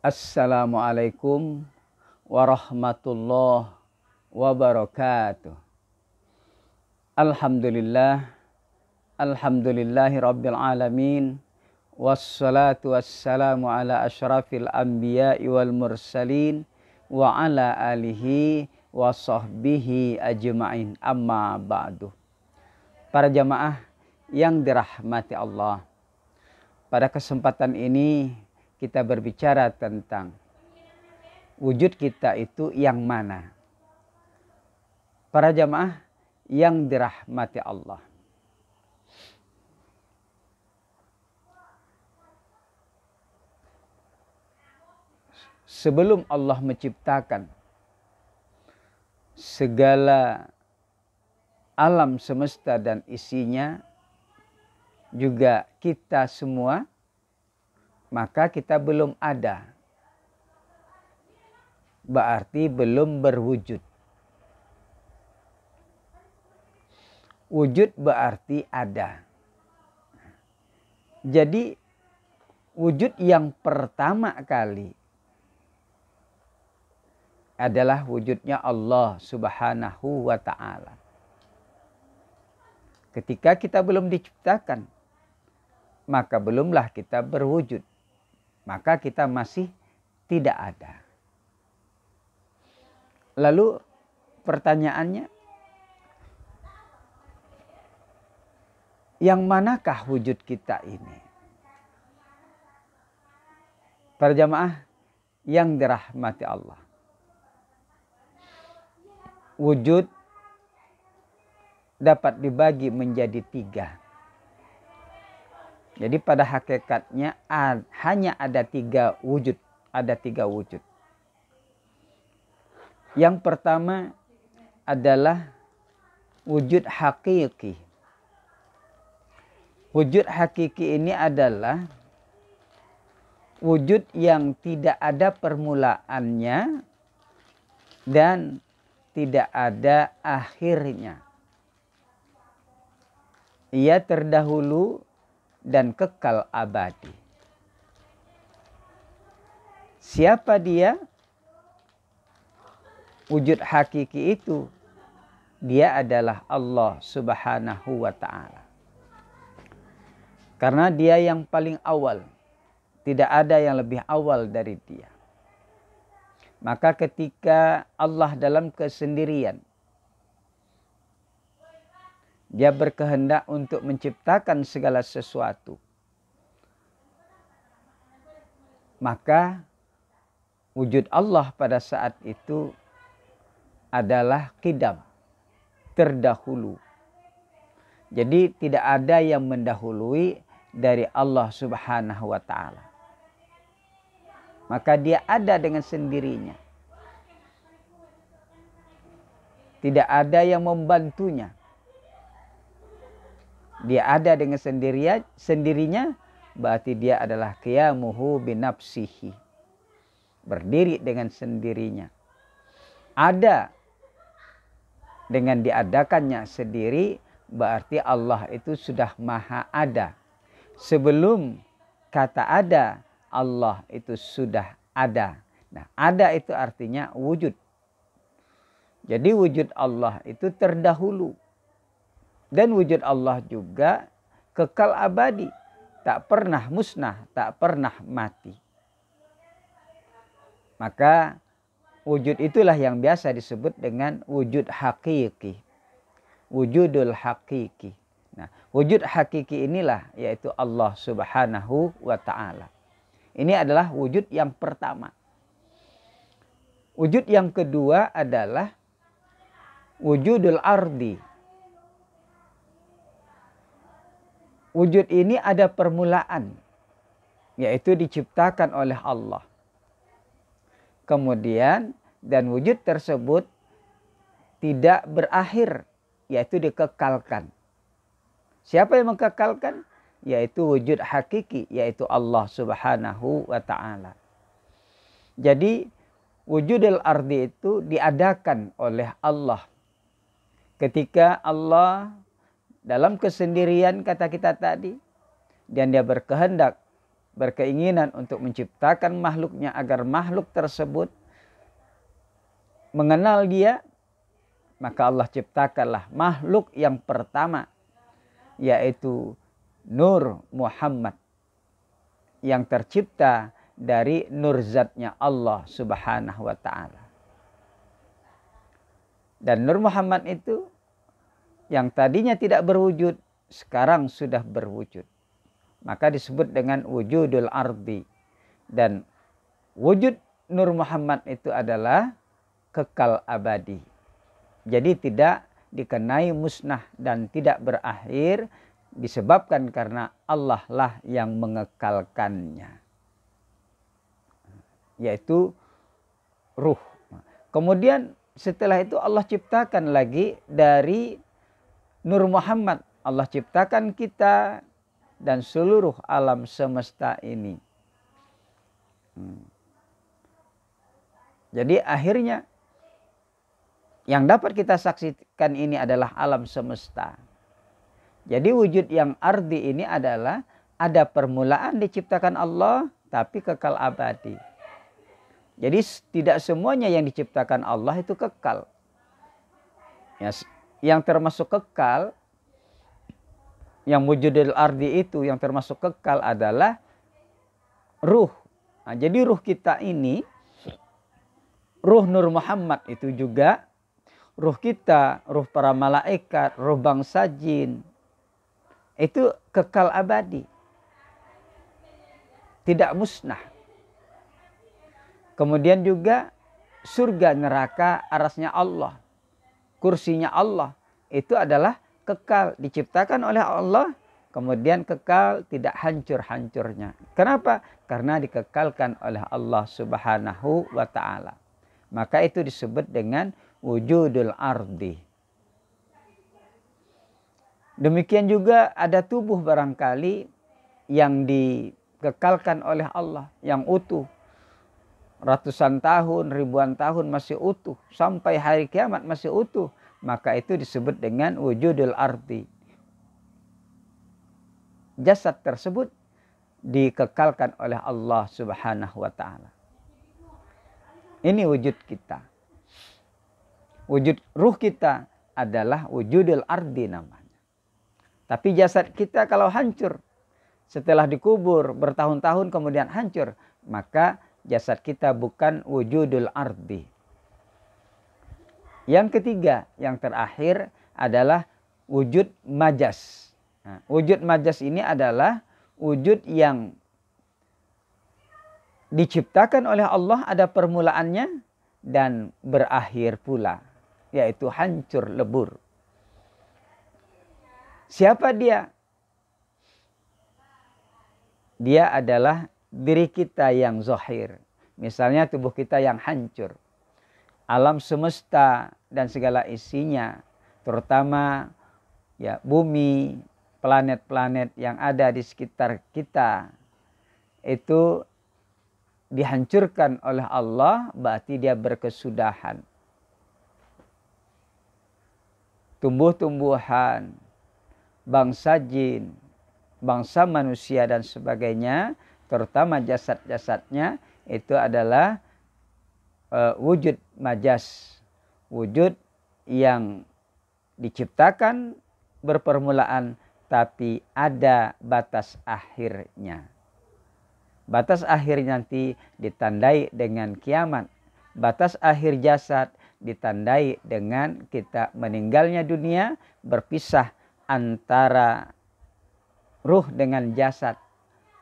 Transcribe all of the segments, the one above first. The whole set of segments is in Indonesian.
Assalamualaikum warahmatullahi wabarakatuh. Alhamdulillahi rabbil alamin. Wassalatu wassalamu ala asyrafil anbiya'i wal mursalin wa ala alihi wa sahbihi ajma'in, amma ba'du. Para jamaah yang dirahmati Allah, pada kesempatan ini kita berbicara tentang wujud kita itu yang mana. Para jamaah yang dirahmati Allah, sebelum Allah menciptakan segala alam semesta dan isinya, juga kita semua, maka kita belum ada. Berarti belum berwujud. Wujud berarti ada. Jadi wujud yang pertama kali adalah wujudnya Allah Subhanahu wa ta'ala. Ketika kita belum diciptakan, maka belumlah kita berwujud. Maka kita masih tidak ada. Lalu pertanyaannya, yang manakah wujud kita ini? Para jamaah yang dirahmati Allah, wujud dapat dibagi menjadi 3. Jadi pada hakikatnya hanya ada 3 wujud. Ada 3 wujud. Yang pertama adalah wujud hakiki. Wujud hakiki ini adalah wujud yang tidak ada permulaannya dan tidak ada akhirnya. Ia terdahulu dan kekal abadi. Siapa dia? Wujud hakiki itu, dia adalah Allah Subhanahu wa ta'ala. Karena dia yang paling awal. Tidak ada yang lebih awal dari dia. Maka ketika Allah dalam kesendirian, dia berkehendak untuk menciptakan segala sesuatu, maka wujud Allah pada saat itu adalah qidam, terdahulu. Jadi tidak ada yang mendahului dari Allah Subhanahu wa ta'ala. Maka dia ada dengan sendirinya. Tidak ada yang membantunya. Dia ada dengan sendirinya, berarti dia adalah qiyamuhu binafsihi. Berdiri dengan sendirinya. Ada dengan diadakannya sendiri, berarti Allah itu sudah maha ada. Sebelum kata ada, Allah itu sudah ada. Nah, ada itu artinya wujud. Jadi wujud Allah itu terdahulu. Dan wujud Allah juga kekal abadi. Tak pernah musnah, tak pernah mati. Maka wujud itulah yang biasa disebut dengan wujud hakiki. Wujudul hakiki. Nah, wujud hakiki inilah yaitu Allah Subhanahu wa ta'ala. Ini adalah wujud yang pertama. Wujud yang kedua adalah wujudul ardi. Wujud ini ada permulaan, yaitu diciptakan oleh Allah. Kemudian, dan wujud tersebut tidak berakhir, yaitu dikekalkan. Siapa yang mengekalkan? Yaitu wujud hakiki, yaitu Allah Subhanahu wa ta'ala. Jadi, wujudul ardi itu diadakan oleh Allah. Ketika Allah dalam kesendirian kata kita tadi, dan dia berkehendak berkeinginan untuk menciptakan makhluknya agar makhluk tersebut mengenal dia, maka Allah ciptakanlah makhluk yang pertama, yaitu Nur Muhammad, yang tercipta dari nur zatnya Allah subhanahu wa ta'ala. Dan Nur Muhammad itu yang tadinya tidak berwujud, sekarang sudah berwujud. Maka disebut dengan wujudul ardi. Dan wujud Nur Muhammad itu adalah kekal abadi. Jadi tidak dikenai musnah dan tidak berakhir, disebabkan karena Allah lah yang mengekalkannya, yaitu ruh. Kemudian setelah itu Allah ciptakan lagi dari Nur Muhammad, Allah ciptakan kita dan seluruh alam semesta ini. Jadi akhirnya yang dapat kita saksikan ini adalah alam semesta. Jadi wujud yang ardi ini adalah ada permulaan diciptakan Allah tapi kekal abadi. Jadi tidak semuanya yang diciptakan Allah itu kekal. Ya, yang termasuk kekal, yang wujudul ardi itu yang termasuk kekal adalah ruh. Nah, jadi ruh kita ini, ruh Nur Muhammad itu juga ruh kita, ruh para malaikat, ruh bangsa jin, itu kekal abadi, tidak musnah. Kemudian juga surga, neraka, arasnya Allah, kursinya Allah, itu adalah kekal, diciptakan oleh Allah, kemudian kekal, tidak hancur-hancurnya. Kenapa? Karena dikekalkan oleh Allah subhanahu wa ta'ala. Maka itu disebut dengan wujudul ardi. Demikian juga ada tubuh barangkali yang dikekalkan oleh Allah, yang utuh. Ratusan tahun, ribuan tahun masih utuh. Sampai hari kiamat masih utuh. Maka itu disebut dengan wujudul ardi. Jasad tersebut dikekalkan oleh Allah subhanahu wa ta'ala. Ini wujud kita. Wujud ruh kita adalah wujudul ardi namanya. Tapi jasad kita kalau hancur, setelah dikubur bertahun-tahun kemudian hancur, maka jasad kita bukan wujudul ardi. Yang ketiga, yang terakhir adalah wujud majas. Nah, wujud majas ini adalah wujud yang diciptakan oleh Allah, ada permulaannya dan berakhir pula, yaitu hancur lebur. Siapa dia? Dia adalah diri kita yang zahir. Misalnya tubuh kita yang hancur. Alam semesta dan segala isinya, terutama ya bumi, planet-planet yang ada di sekitar kita, itu dihancurkan oleh Allah, berarti dia berkesudahan. Tumbuh-tumbuhan, bangsa jin, bangsa manusia dan sebagainya, terutama jasad-jasadnya, itu adalah wujud majas. Wujud yang diciptakan berpermulaan tapi ada batas akhirnya. Batas akhir nanti ditandai dengan kiamat. Batas akhir jasad ditandai dengan kita meninggalnya dunia, berpisah antara ruh dengan jasad.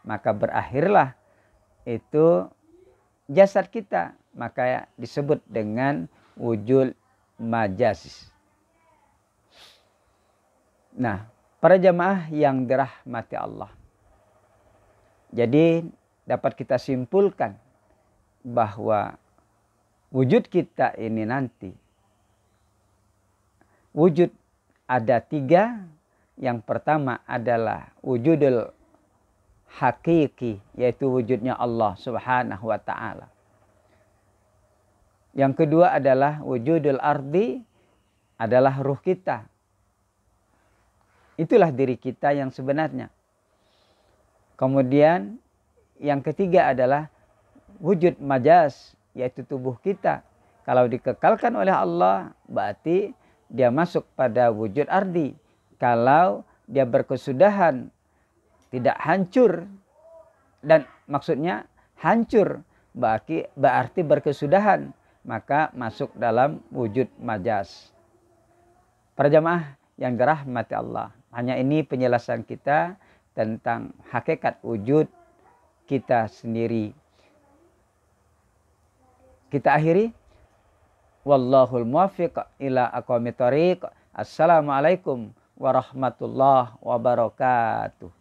Maka berakhirlah itu jasad kita. Maka disebut dengan wujud majas. Nah, para jamaah yang dirahmati Allah. Jadi dapat kita simpulkan bahwa wujud kita ini nanti, wujud ada 3. Yang pertama adalah wujudul hakiki, yaitu wujudnya Allah subhanahu wa ta'ala. Yang kedua adalah wujudul ardi, adalah ruh kita. Itulah diri kita yang sebenarnya. Kemudian yang ketiga adalah wujud majaz, yaitu tubuh kita. Kalau dikekalkan oleh Allah, berarti dia masuk pada wujud ardi. Kalau dia berkesudahan, tidak hancur, dan maksudnya hancur, berarti berkesudahan, maka masuk dalam wujud majaz. Para jamaah yang dirahmati Allah, hanya ini penjelasan kita tentang hakikat wujud kita sendiri. Kita akhiri. Wallahul muwaffiq ila aqwamit thoriq. Assalamualaikum warahmatullahi wabarakatuh.